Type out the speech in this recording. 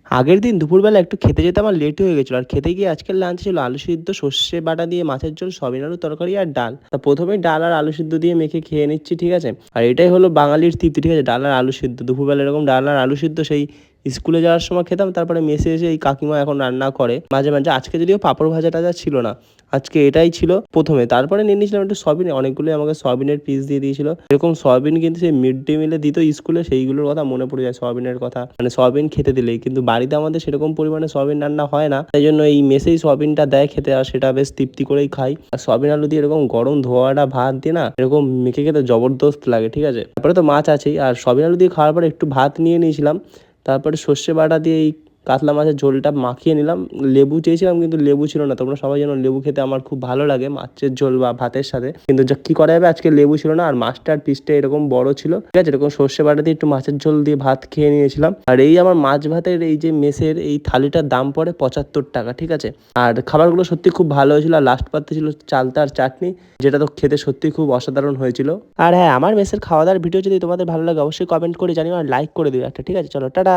আগের দিন দুপুরবেলা একটু খেতে যেতে আমার লেট হয়ে গেছিলো, আর খেতে গিয়ে আজকের লাঞ্চ ছিল আলু সিদ্ধ, সর্ষে বাটা দিয়ে মাছের ঝোল, সয়াবিন আলুর তরকারি আর ডাল। তা প্রথমেই ডাল আর আলু সিদ্ধ দিয়ে মেখে খেয়ে নিচ্ছি, ঠিক আছে। আর এটাই হলো বাঙালির তৃপ্তি, ঠিক আছে, ডাল আর আলু সিদ্ধ। দুপুরবেলা এরকম ডাল আর আলু সিদ্ধ সেই স্কুলে যাওয়ার সময় খেতাম, তারপরে মেসে এসে এই কাকিমা এখন রান্না করে মাঝে মাঝে। আজকে যদিও পাঁপড় ভাজা টাজা ছিল না, আজকে এটাই ছিল প্রথমে। তারপরে নিয়ে নিয়েছিলাম একটু সয়াবিন, অনেকগুলোই আমাকে সয়াবিনের পিস দিয়ে দিয়েছিল। এরকম সয়াবিন কিন্তু সেই মিড ডে মিলে দিত স্কুলে, সেইগুলোর কথা মনে পড়ে যায় সয়াবিনের কথা, মানে সয়াবিন খেতে দিলেই। কিন্তু বাড়িতে আমাদের সেরকম পরিমাণে সয়াবিন রান্না হয় না, তাই জন্য এই মেসেই সয়াবিনটা দেয় খেতে, আর সেটা বেশ তৃপ্তি করেই খাই। আর সয়াবিন আলু দিয়ে এরকম গরম ধোয়াটা ভাত দিয়ে না এরকম মেখে খেতে জবরদস্ত লাগে, ঠিক আছে। তারপরে তো মাছ আছেই, আর সয়াবিন আলু দিয়ে খাওয়ার পরে একটু ভাত নিয়ে নিয়েছিলাম। তারপরে সর্ষে বাটা দিয়ে এই কাতলা মাছের ঝোলটা মাখিয়ে নিলাম। লেবু চেয়েছিলাম কিন্তু লেবু ছিল না। তোমরা সবাই জানো লেবু খেতে আমার খুব ভালো লাগে মাছের ঝোল বা ভাতের সাথে, কিন্তু যা কি করা যাবে, আজকে লেবু ছিল না। আর মাছটার পিসটা এরকম বড় ছিল, ঠিক আছে। এরকম সর্ষে বাটা দিয়ে একটু মাছের ঝোল দিয়ে ভাত খেয়ে নিয়েছিলাম। আর এই আমার মাছ ভাতের এই যে মেসের এই থালিটার দাম পড়ে 75 টাকা, ঠিক আছে। আর খাবারগুলো সত্যি খুব ভালো হয়েছিল। আর লাস্ট পাতে ছিল চালতা আর চাটনি, যেটা তো খেতে সত্যি খুব অসাধারণ হয়েছিল। আর হ্যাঁ, আমার মেসের খাওয়া দাওয়ার ভিডিও যদি তোমাদের ভালো লাগে অবশ্যই কমেন্ট করে জানিও, আর লাইক করে দিও একটা, ঠিক আছে। চলো টাটা।